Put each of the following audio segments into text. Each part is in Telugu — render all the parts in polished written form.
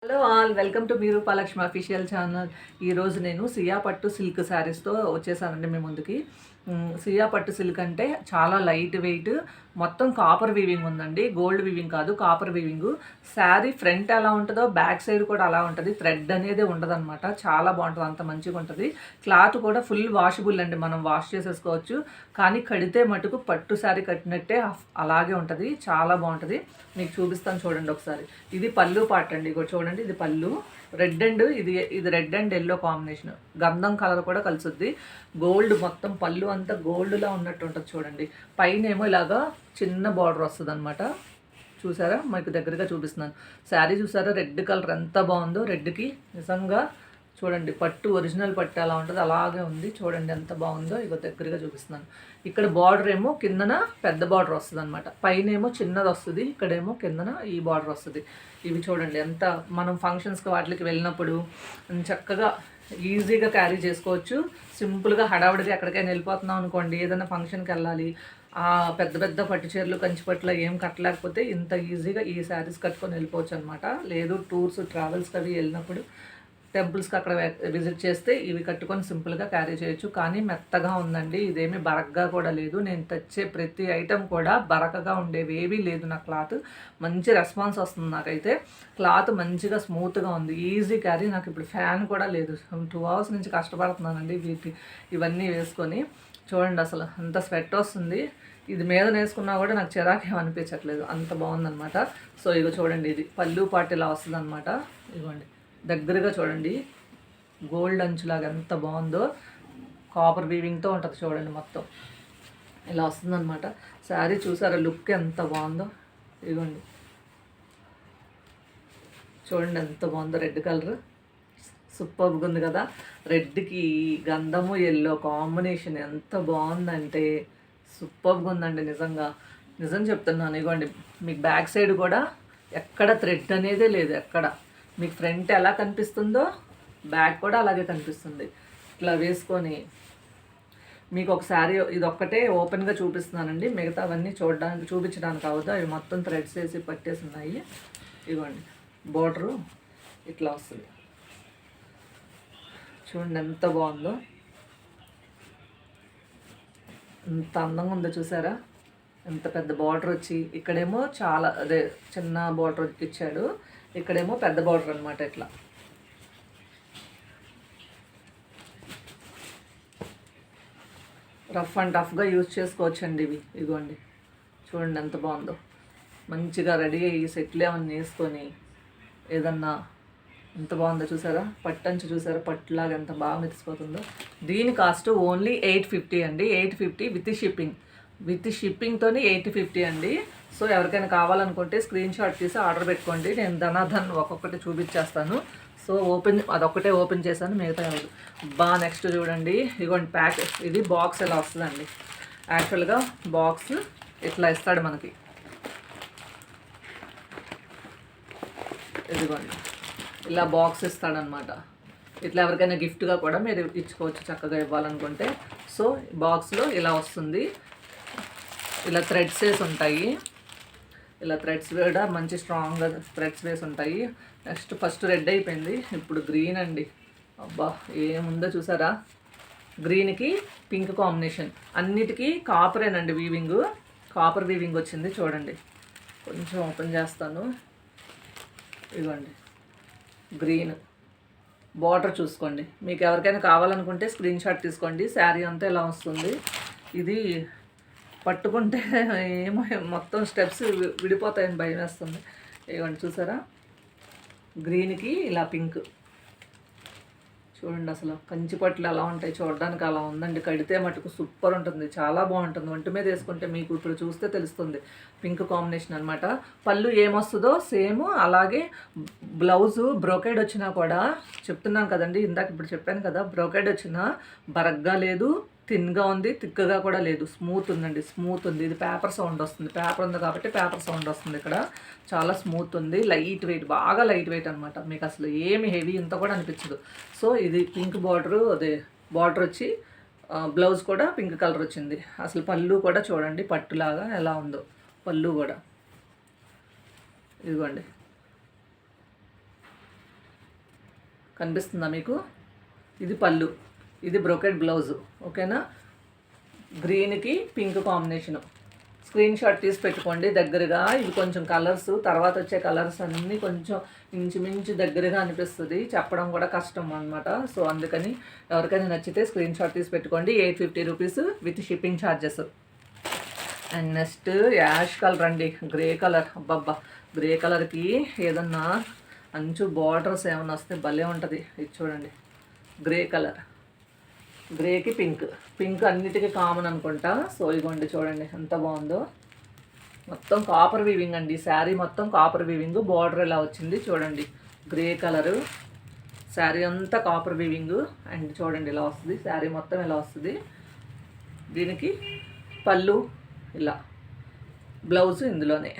Hello all welcome to me Roopalakshmi official channel. ఈరోజు నేను సియా పట్టు సిల్క్ శారీస్తో వచ్చేసానండి మీ ముందుకి. సియా పట్టు సిల్క్ అంటే చాలా లైట్ వెయిట్, మొత్తం కాపర్ వీవింగ్ ఉందండి, గోల్డ్ వీవింగ్ కాదు, కాపర్ వీవింగ్. శారీ ఫ్రంట్ ఎలా ఉంటుందో బ్యాక్ సైడ్ కూడా అలా ఉంటుంది, థ్రెడ్ అనేది ఉండదన్నమాట. చాలా బాగుంటుంది, అంత మంచిగా ఉంటుంది. క్లాత్ కూడా ఫుల్ వాషబుల్ అండి, మనం వాష్ చేసేసుకోవచ్చు. కానీ కడితే మటుకు పట్టు శారీ కట్టినట్టే అలాగే ఉంటుంది, చాలా బాగుంటుంది. మీకు చూపిస్తాను చూడండి ఒకసారి. ఇది పళ్ళు పార్ట్ అండి, ఇగో చూడండి, ఇది పళ్ళు. రెడ్ అండ్ ఇది రెడ్ అండ్ ఎల్లో కాంబినేషన్, గంధం కలర్ కూడా కలుసుద్ది. గోల్డ్ మొత్తం పళ్ళు అంతా గోల్డ్లా ఉన్నట్టు ఉంటుంది చూడండి. పైన ఏమో ఇలాగా చిన్న బార్డర్ వస్తుంది అనమాట. చూసారా, మీకు దగ్గరగా చూపిస్తున్నాను. శారీ చూసారా, రెడ్ కలర్ ఎంత బాగుందో. రెడ్కి నిజంగా చూడండి, పట్టు ఒరిజినల్ పట్టు ఎలా ఉంటుంది అలాగే ఉంది. చూడండి ఎంత బాగుందో. ఇక దగ్గరగా చూపిస్తున్నాను. ఇక్కడ బార్డర్ ఏమో కిందన పెద్ద బార్డర్ వస్తుంది అనమాట, పైన ఏమో చిన్నది వస్తుంది, ఇక్కడేమో కిందన ఈ బార్డర్ వస్తుంది. ఇవి చూడండి ఎంత, మనం ఫంక్షన్స్కి వాటికి వెళ్ళినప్పుడు చక్కగా ఈజీగా క్యారీ చేసుకోవచ్చు. సింపుల్గా హడావుడిగా ఎక్కడికైనా వెళ్ళిపోతున్నాం అనుకోండి, ఏదైనా ఫంక్షన్కి వెళ్ళాలి, పెద్ద పెద్ద పట్టు చీరలు కంచి పట్టులో ఏం కట్టలేకపోతే ఇంత ఈజీగా ఈ శారీస్ కట్టుకొని వెళ్ళిపోవచ్చు అనమాట. లేదు టూర్స్ ట్రావెల్స్కి అవి వెళ్ళినప్పుడు, టెంపుల్స్కి అక్కడ విజిట్ చేస్తే ఇవి కట్టుకొని సింపుల్గా క్యారీ చేయొచ్చు. కానీ మెత్తగా ఉందండి, ఇదేమీ బరకగా కూడా లేదు. నేను తెచ్చే ప్రతి ఐటెం కూడా బరకగా ఉండేవి ఏవీ లేదు. నా క్లాత్ మంచి రెస్పాన్స్ వస్తుంది నాకైతే. క్లాత్ మంచిగా స్మూత్గా ఉంది, ఈజీ క్యారీ. నాకు ఇప్పుడు ఫ్యాన్ కూడా లేదు, 2 hours నుంచి కష్టపడుతున్నానండి ఇవన్నీ వేసుకొని. చూడండి అసలు అంత స్వెట్ వస్తుంది. ఇది మీద వేసుకున్నా కూడా నాకు చిరాకు ఏమనిపించట్లేదు, అంత బాగుందనమాట. సో ఇగో చూడండి, ఇది పళ్ళు పాటు ఇలా వస్తుంది అనమాట. ఇవ్వండి దగ్గరగా చూడండి, గోల్డ్ అంచులాగా ఎంత బాగుందో. కాపర్ వీవింగ్తో ఉంటుంది చూడండి, మొత్తం ఇలా వస్తుందన్నమాట. శారీ చూసారా, లుక్ ఎంత బాగుందో. ఇదిగోండి చూడండి ఎంత బాగుందో, రెడ్ కలర్ సూపర్గా ఉంది కదా. రెడ్కి గంధము ఎల్లో కాంబినేషన్ ఎంత బాగుందంటే సూపర్గా ఉందండి. నిజం చెప్తున్నాను. ఇదిగోండి మీకు బ్యాక్ సైడ్ కూడా ఎక్కడ థ్రెడ్ అనేదే లేదు, ఎక్కడ. మీకు ఫ్రంట్ ఎలా కనిపిస్తుందో బ్యాక్ కూడా అలాగే కనిపిస్తుంది. ఇట్లా వేసుకొని మీకు ఒక శారీ ఇది ఒక్కటే ఓపెన్గా చూపిస్తున్నానండి, మిగతా అవన్నీ చూపించడానికి అవ్వదు, అవి మొత్తం థ్రెడ్స్ వేసి పట్టేసి ఉన్నాయి. ఇవ్వండి బోర్డరు ఇట్లా వస్తుంది, చూడండి ఎంత బాగుందో, ఎంత అందంగా ఉందో. చూసారా ఎంత పెద్ద బార్డర్ వచ్చి, ఇక్కడేమో చాలా చిన్న బార్డర్ ఇచ్చాడు, ఇక్కడేమో పెద్ద బార్డర్ అనమాట. ఇట్లా రఫ్ అండ్ టఫ్గా యూజ్ చేసుకోవచ్చండి ఇవి. ఇదిగోండి చూడండి ఎంత బాగుందో. మంచిగా రెడీ అయ్యి సెట్లు ఏమన్నా వేసుకొని ఏదన్నా ఎంత బాగుందో. చూసారా పట్టంచు, చూసారా పట్టులాగా ఎంత బాగా మెరిసిపోతుందో. దీని కాస్ట్ ఓన్లీ 850 అండి, 850 విత్ షిప్పింగ్తోని 850 అండి. సో ఎవరికైనా కావాలనుకుంటే స్క్రీన్ షాట్ తీసి ఆర్డర్ పెట్టుకోండి. నేను ధనాధన్ ఒక్కొక్కటి చూపించేస్తాను. సో అదొక్కటే ఓపెన్ చేశాను, మిగతా నెక్స్ట్ చూడండి. ఇదిగోండి ప్యాక్, ఇది బాక్స్ ఎలా వస్తుందండి. యాక్చువల్గా బాక్స్ ఇట్లా ఇస్తాడు మనకి. ఇదిగోండి ఇలా బాక్స్ ఇస్తాడనమాట. ఇట్లా ఎవరికైనా గిఫ్ట్గా కూడా మీరు ఇచ్చుకోవచ్చు చక్కగా ఇవ్వాలనుకుంటే. సో బాక్స్లో ఇలా వస్తుంది, ఇలా థ్రెడ్స్ వేసి ఉంటాయి. ఇలా థ్రెడ్స్ కూడా మంచి స్ట్రాంగ్గా థ్రెడ్స్ వేసి ఉంటాయి. నెక్స్ట్ ఫస్ట్ రెడ్ అయిపోయింది, ఇప్పుడు గ్రీన్ అండి. అబ్బా ఏముందో చూసారా, గ్రీన్కి పింక్ కాంబినేషన్. అన్నిటికీ కాపరేనండి వీవింగ్, కాపర్ వీవింగ్ వచ్చింది. చూడండి కొంచెం ఓపెన్ చేస్తాను. ఇదిగోండి గ్రీన్ బార్డర్ చూసుకోండి. మీకు ఎవరికైనా కావాలనుకుంటే స్క్రీన్ షాట్ తీసుకోండి. శారీ అంతా ఇలా వస్తుంది. ఇది పట్టుకుంటే ఏమో మొత్తం స్టెప్స్ విడిపోతాయని భయం వేస్తుంది. ఇవ్వండి చూసారా, గ్రీన్కి ఇలా పింక్. చూడండి అసలు కంచి పట్లు ఎలా ఉంటాయి చూడడానికి అలా ఉందండి. కడితే మటుకు సూపర్ ఉంటుంది, చాలా బాగుంటుంది. ఒంటి మీద వేసుకుంటే మీకు ఇప్పుడు చూస్తే తెలుస్తుంది, పింక్ కాంబినేషన్ అనమాట. పళ్ళు ఏమొస్తుందో సేమ్ అలాగే. బ్లౌజు బ్రోకెడ్ వచ్చినా కూడా చెప్తున్నాను కదండి, ఇందాక ఇప్పుడు చెప్పాను కదా, బ్రోకెడ్ వచ్చినా బరగ్గా లేదు, థిన్గా ఉంది, తిక్కగా కూడా లేదు, స్మూత్ ఉందండి, స్మూత్ ఉంది. ఇది పేపర్ సౌండ్ వస్తుంది, పేపర్ ఉంది కాబట్టి పేపర్ సౌండ్ వస్తుంది. ఇక్కడ చాలా స్మూత్ ఉంది, లైట్ వెయిట్, బాగా లైట్ వెయిట్ అనమాట. మీకు అసలు ఏమి హెవీ ఇంత కూడా అనిపించదు. సో ఇది పింక్ బార్డరు, బార్డర్ వచ్చి బ్లౌజ్ కూడా పింక్ కలర్ వచ్చింది. అసలు పళ్ళు కూడా చూడండి పట్టులాగా ఎలా ఉందో, పళ్ళు కూడా ఇదిగోండి కనిపిస్తుందా మీకు? ఇది పళ్ళు, ఇది బ్రోకెడ్ బ్లౌజు. ఓకేనా? గ్రీన్కి పింక్ కాంబినేషను. స్క్రీన్ షాట్ తీసి పెట్టుకోండి దగ్గరగా. ఇవి కొంచెం కలర్స్, తర్వాత వచ్చే కలర్స్ అన్నీ కొంచెం ఇంచుమించు దగ్గరగా అనిపిస్తుంది, చెప్పడం కూడా కష్టం అనమాట. సో అందుకని ఎవరికైనా నచ్చితే స్క్రీన్ షాట్ తీసి పెట్టుకోండి. 850 rupees with shipping charges. And next ash colour అండి, గ్రే కలర్. అబ్బబ్బా, గ్రే కలర్కి ఏదన్నా అంచు బార్డర్స్ ఏమైనా వస్తే భలే ఉంటుంది. ఇది చూడండి, గ్రే కలర్, గ్రేకి పింక్. పింక్ అన్నిటికీ కామన్ అనుకుంటా. సో ఇగోండి చూడండి ఎంత బాగుందో. మొత్తం కాపర్ వీవింగ్ అండి, శారీ మొత్తం కాపర్ వీవింగ్. బార్డర్ ఎలా వచ్చింది చూడండి, గ్రే కలరు. శారీ అంతా కాపర్ వీవింగ్. అండ్ చూడండి ఇలా వస్తుంది, శారీ మొత్తం ఇలా వస్తుంది. దీనికి పళ్ళు ఇలా, బ్లౌజ్ ఇందులోనే.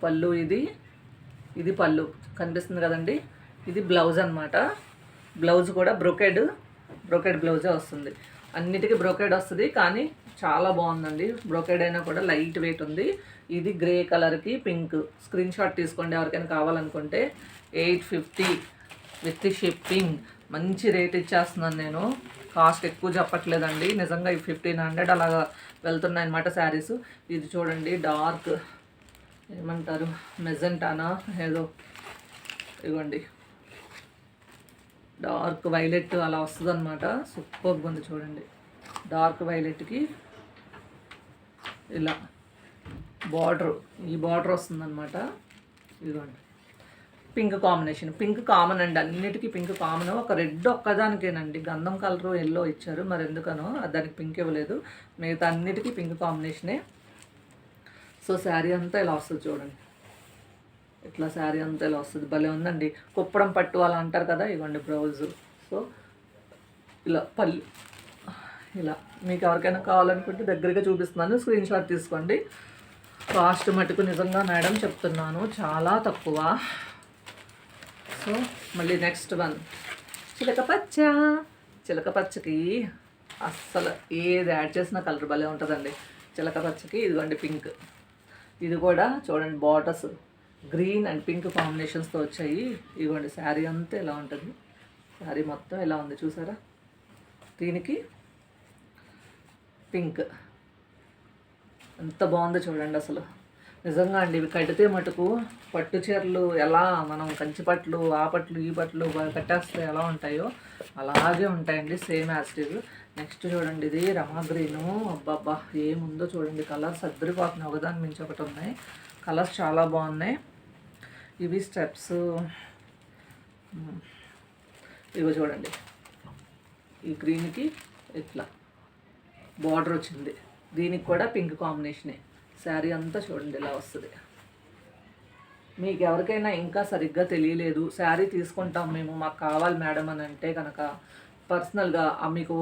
పళ్ళు ఇది పళ్ళు కనిపిస్తుంది కదండి. ఇది బ్లౌజ్ అనమాట. బ్లౌజ్ కూడా బ్రొకెడ్ బ్లౌజే వస్తుంది. అన్నిటికీ బ్రొకెడ్ వస్తుంది, కానీ చాలా బాగుందండి. బ్రొకెడ్ అయినా కూడా లైట్ వెయిట్ ఉంది. ఇది గ్రే కలర్కి పింక్. స్క్రీన్ షాట్ తీసుకోండి ఎవరికైనా కావాలనుకుంటే. 850 విత్ షిప్పింగ్. మంచి రేట్ ఇచ్చేస్తున్నాను నేను, కాస్ట్ ఎక్కువ చెప్పట్లేదండి. నిజంగా ఈ 1500 అలాగా వెళ్తున్నాయి అనమాట శారీస్. ఇది చూడండి, డార్క్ ఏమంటారు, మెజెంటానా ఏదో, ఇవ్వండి డార్క్ వైలెట్ అలా వస్తుంది అనమాట. సూపర్గా ఉంది చూడండి. డార్క్ వైలెట్కి ఇలా బార్డర్, ఈ బార్డర్ వస్తుందన్నమాట. ఇదిగోండి పింక్ కాంబినేషన్. పింక్ కామన్ అండి, అన్నిటికీ పింక్ కామన్. ఒక రెడ్ ఒక్కదానికేనండి గంధం కలరు ఎల్లో ఇచ్చారు, మరి ఎందుకనో దానికి పింక్ ఇవ్వలేదు. మిగతా అన్నిటికీ పింక్ కాంబినేషనే. సో శారీ అంతా ఇలా వస్తుంది చూడండి, ఇట్లా శారీ అంతా ఇలా వస్తుంది. భలే ఉందండి. కుప్పడం పట్టు అలా అంటారు కదా. ఇవ్వండి బ్లౌజు. సో ఇలా పళ్ళు ఇలా. మీకు ఎవరికైనా కావాలనుకుంటే దగ్గరగా చూపిస్తున్నాను, స్క్రీన్ షాట్ తీసుకోండి. కాస్ట్ మటుకు నిజంగా మేడం చెప్తున్నాను చాలా తక్కువ. సో మళ్ళీ నెక్స్ట్ వన్ చిలక పచ్చకి అస్సలు ఏది యాడ్ చేసిన కలర్ భలే ఉంటుందండి. చిలక పచ్చకి ఇదిగోండి పింక్. ఇది కూడా చూడండి, బార్డర్స్ గ్రీన్ అండ్ పింక్ కాంబినేషన్స్తో వచ్చాయి. ఇదిగోండి శారీ అంతా ఇలా ఉంటుంది. శారీ మొత్తం ఇలా ఉంది చూసారా. దీనికి పింక్ ఎంత బాగుందో చూడండి అసలు. నిజంగా అండి ఇవి కడితే మటుకు పట్టు చీరలు ఎలా మనం కంచి పట్లు, ఆ పట్లు, ఈ పట్లు కట్టేస్తే ఎలా ఉంటాయో అలాగే ఉంటాయండి, same as it is. Next చూడండి, ఇది రమా గ్రీను. అబ్బాబ్బా ఏముందో చూడండి, కలర్స్ అద్దరిపోతున్నాయి, ఒకదాని మించి ఒకటి ఉన్నాయి. కలర్స్ చాలా బాగున్నాయి. ఇవి స్టెప్స్. ఇవి చూడండి, ఈ గ్రీన్కి ఇట్లా బార్డర్ వచ్చింది. దీనికి కూడా పింక్ కాంబినేషనే. శారీ అంతా చూడండి ఇలా వస్తుంది. మీకు ఎవరికైనా ఇంకా సరిగ్గా తెలియలేదు, శారీ తీసుకుంటాం మేము, మాకు కావాలి మేడం అని అంటే కనుక పర్సనల్గా మీకు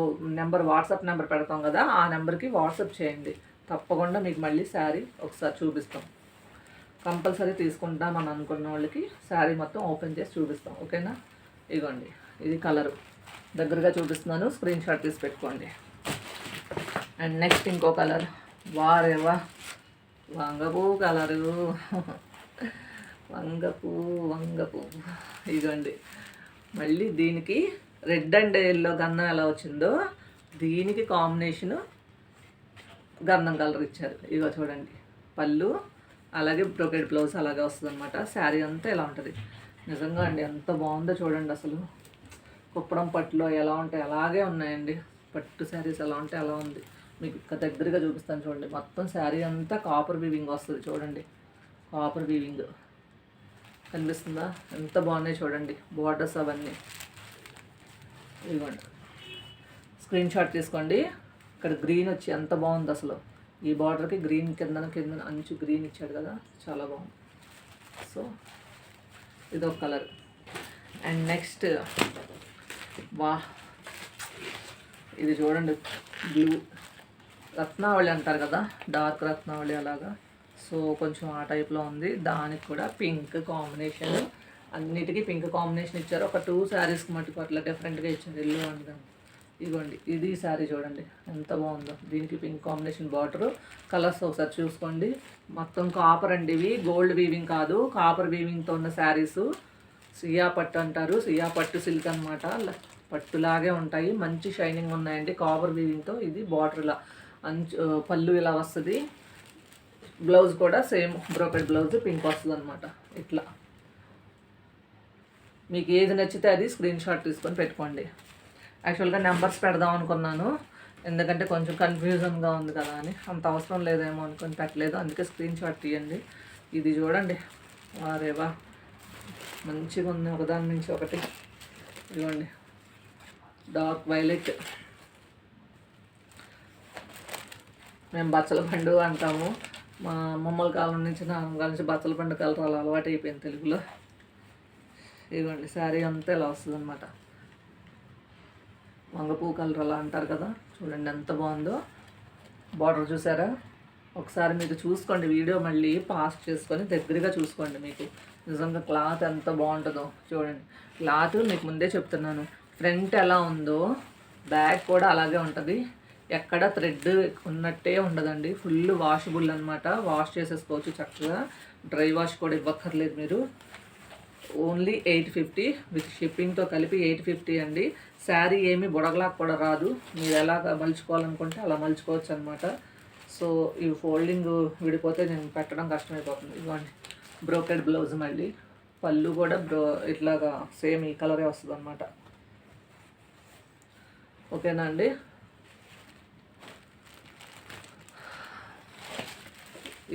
వాట్సాప్ నెంబర్ పెడతాం కదా, ఆ నెంబర్కి వాట్సాప్ చేయండి. తప్పకుండా మీకు మళ్ళీ శారీ ఒకసారి చూపిస్తాం. కంపల్సరీ తీసుకుంటామని అనుకున్న వాళ్ళకి శారీ మొత్తం ఓపెన్ చేసి చూపిస్తాం. ఓకేనా? ఇదిగోండి, ఇది కలరు దగ్గరగా చూపిస్తున్నాను, స్క్రీన్ షాట్ తీసి పెట్టుకోండి. అండ్ నెక్స్ట్ ఇంకో కలర్, వారేవా వంగపూ కలరు. వంగపూ ఇదిగోండి. మళ్ళీ దీనికి రెడ్ అండ్ ఎల్లో గంధం ఎలా వచ్చిందో దీనికి కాంబినేషను గంధం కలర్ ఇచ్చారు. ఇగో చూడండి, పళ్ళు అలాగే బ్రోకెడ్ బ్లౌజ్ అలాగే వస్తుంది అనమాట. శారీ అంతా ఎలా ఉంటుంది. నిజంగా అండి ఎంత బాగుందో చూడండి అసలు. కుప్పడం పట్టులో ఎలా ఉంటాయి అలాగే ఉన్నాయండి. పట్టు శారీస్ ఎలా ఉంటాయి అలా ఉంది. మీకు దగ్గరగా చూపిస్తాను చూడండి. మొత్తం శారీ అంతా కాపర్ వీవింగ్ వస్తుంది చూడండి. కాపర్ వీవింగ్ కనిపిస్తుందా? ఎంత బాగున్నాయి చూడండి బార్డర్స్ అవన్నీ. ఇదిగోండి, స్క్రీన్ షాట్ తీసుకోండి. ఇక్కడ గ్రీన్ వచ్చి ఎంత బాగుంది అసలు. ఈ బార్డర్కి గ్రీన్ కింద అంచు గ్రీన్ ఇచ్చాడు కదా, చాలా బాగుంది. సో ఇదొక కలర్. అండ్ నెక్స్ట్ ఇది చూడండి, బ్లూ రత్నావళి అంటారు కదా, డార్క్ రత్నావళి అలాగా. సో కొంచెం ఆ టైప్లో ఉంది. దానికి కూడా పింక్ కాంబినేషన్, అన్నిటికీ పింక్ కాంబినేషన్ ఇచ్చారు. ఒక 2 శారీస్కి మటుకు అట్లా డిఫరెంట్గా ఇచ్చారు, ఎల్లో అండ్. ఇదిగోండి, ఇది శారీ చూడండి ఎంత బాగుందో. దీనికి పింక్ కాంబినేషన్ బార్డరు. కలర్స్ ఒకసారి చూసుకోండి. మొత్తం కాపర్ అండి, ఇవి గోల్డ్ వీవింగ్ కాదు, కాపర్ వీవింగ్తో ఉన్న శారీసు. సియా పట్టు అంటారు, సియా పట్టు సిల్క్ అనమాట. పట్టులాగే ఉంటాయి, మంచి షైనింగ్ ఉన్నాయండి కాపర్ వీవింగ్తో. ఇది బార్డర్ పళ్ళు ఇలా వస్తుంది. బ్లౌజ్ కూడా సేమ్ బ్రోకెడ్ బ్లౌజ్ పింక్ వస్తుంది అనమాట. ఇట్లా మీకు ఏది నచ్చితే అది స్క్రీన్ షాట్ తీసుకొని పెట్టుకోండి. యాక్చువల్గా నెంబర్స్ పెడదాం అనుకున్నాను, ఎందుకంటే కొంచెం కన్ఫ్యూజన్గా ఉంది కదా అని. అంత అవసరం లేదేమో అనుకొని పెట్టలేదు, అందుకే స్క్రీన్ షాట్ తీయండి. ఇది చూడండి, అరేవా మంచిగా ఉంది, ఒకదాని నుంచి ఒకటి. ఇదిగోండి డార్క్ వైలెట్, మేము బచ్చల పండు అంటాము. మా అమ్మమ్మల కాలం నుంచి నాన్నగారి నుంచి బచ్చల పండు కలర్ అలా అలవాటు అయిపోయింది తెలుగులో. ఇదిగోండి శారీ అంతా ఇలా వస్తుంది అనమాట. వంగపూ కలర్ అలా అంటారు కదా, చూడండి ఎంత బాగుందో. బార్డర్ చూసారా? ఒకసారి మీరు చూసుకోండి, వీడియో మళ్ళీ పాస్ చేసుకొని దగ్గరగా చూసుకోండి. మీకు నిజంగా క్లాత్ ఎంత బాగుంటుందో చూడండి. క్లాత్ మీకు ముందే చెప్తున్నాను, ఫ్రంట్ ఎలా ఉందో బ్యాక్ కూడా అలాగే ఉంటుంది. ఎక్కడ థ్రెడ్ ఉన్నట్టే ఉండదండి. ఫుల్ వాషబుల్ అనమాట, వాష్ చేసేసుకోవచ్చు చక్కగా. డ్రై వాష్ కూడా ఇవ్వక్కర్లేదు మీరు. ఓన్లీ 850 విత్ షిప్పింగ్తో కలిపి 850 అండి. శారీ ఏమి బుడగలాగా కూడా రాదు, మీరు ఎలా మలుచుకోవాలనుకుంటే అలా మలుచుకోవచ్చు అనమాట. సో ఈ ఫోల్డింగ్ విడిపోతే నేను పెట్టడం కష్టమైపోతుంది. ఇవ్వండి బ్రోకెడ్ బ్లౌజ్, మళ్ళీ పళ్ళు కూడా ఇట్లాగా సేమ్ ఈ కలరే వస్తుంది అనమాట. ఓకేనా అండి?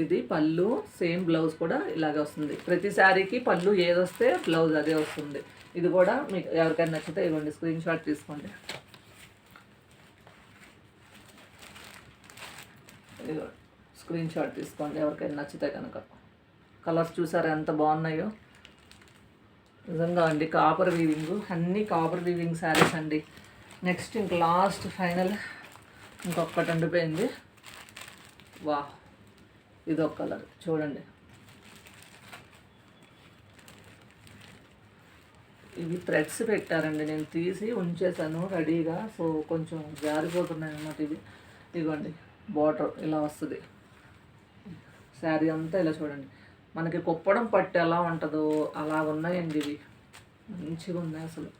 ఇది పళ్ళు, సేమ్ బ్లౌజ్ కూడా ఇలాగే వస్తుంది. ప్రతి శారీకి పళ్ళు ఏదొస్తే బ్లౌజ్ అదే వస్తుంది. ఇది కూడా మీకు ఎవరికైనా నచ్చితే ఇవ్వండి, స్క్రీన్ షాట్ తీసుకోండి. స్క్రీన్ షాట్ తీసుకోండి ఎవరికైనా నచ్చితే కనుక. కలర్స్ చూసారా ఎంత బాగున్నాయో? నిజంగా అండి కాపర్ వీవింగ్, అన్నీ కాపర్ వీవింగ్ శారీస్ అండి. నెక్స్ట్ ఇంక లాస్ట్ ఫైనల్ ఇంకొకటి ఉండిపోయింది. వా, ఇదొక కలర్ చూడండి. ఇవి థ్రెడ్స్ పెట్టారండి, నేను తీసి ఉంచేసాను రెడీగా. సో కొంచెం జారిపోతున్నాయి అన్నమాట ఇవి. ఇదిగోండి బార్డర్ ఇలా వస్తుంది, శారీ అంతా ఇలా చూడండి. మనకి కుప్పడం పట్టు ఎలా ఉంటుందో అలా ఉన్నాయండి ఇవి. మంచిగా ఉన్నాయి అసలు,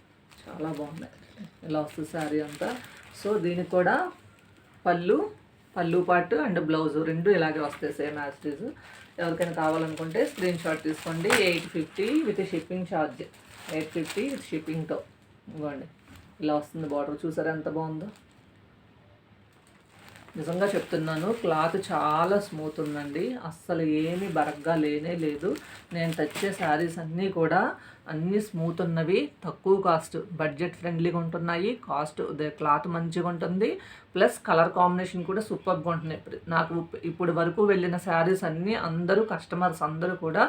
చాలా బాగున్నాయి. ఇలా వస్తుంది శారీ అంతా. సో దీనికి కూడా పళ్ళు పాటు అండ్ బ్లౌజ్ రెండు ఇలాగే వస్తాయి, సేమ్ యాజ్ ఇట్ ఈజ్. ఎవరికైనా కావాలనుకుంటే స్క్రీన్ షాట్ తీసుకోండి. 850 విత్ షిప్పింగ్ ఛార్జ్, 850 విత్ షిప్పింగ్తో. ఇవ్వండి ఇలా వస్తుంది బార్డర్, చూసారా ఎంత బాగుందో? నిజంగా చెప్తున్నాను, క్లాత్ చాలా స్మూత్ ఉందండి, అస్సలు ఏమీ బరగ్గా లేనే లేదు. నేను తెచ్చే శారీస్ అన్నీ కూడా అన్నీ స్మూత్ ఉన్నవి, తక్కువ కాస్ట్, బడ్జెట్ ఫ్రెండ్లీగా ఉంటున్నాయి. క్లాత్ మంచిగా ఉంటుంది, ప్లస్ కలర్ కాంబినేషన్ కూడా సూపర్గా ఉంటున్నాయి. నాకు ఇప్పుడు వరకు వెళ్ళిన శారీస్ అన్నీ కస్టమర్స్ అందరూ కూడా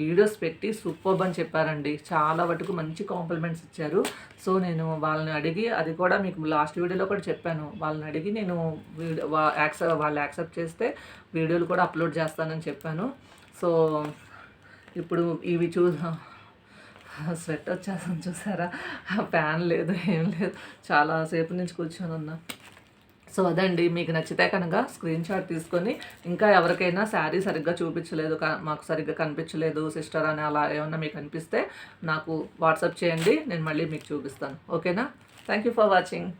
వీడియోస్ పెట్టి సూపర్బ్ అని చెప్పారండి. చాలా వరకు మంచి కాంప్లిమెంట్స్ ఇచ్చారు. సో నేను వాళ్ళని అడిగి, అది కూడా మీకు లాస్ట్ వీడియోలో కూడా చెప్పాను, వాళ్ళని అడిగి నేను వాళ్ళు యాక్సెప్ట్ చేస్తే వీడియోలు కూడా అప్లోడ్ చేస్తానని చెప్పాను. సో ఇప్పుడు ఇవి స్వెట్ వచ్చేసాను చూసారా? ఫ్యాన్ లేదు, ఏం లేదు, చాలాసేపు నుంచి కూర్చొని ఉన్నా. సో అదండి, మీకు నచ్చితే కనుక స్క్రీన్ షాట్ తీసుకొని, ఇంకా ఎవరికైనా శారీ సరిగ్గా చూపించలేదు, మాకు సరిగ్గా కనిపించలేదు సిస్టర్ అని అలా ఏమన్నా మీకు అనిపిస్తే నాకు వాట్సాప్ చేయండి, నేను మళ్ళీ మీకు చూపిస్తాను. ఓకేనా? Thank you for watching.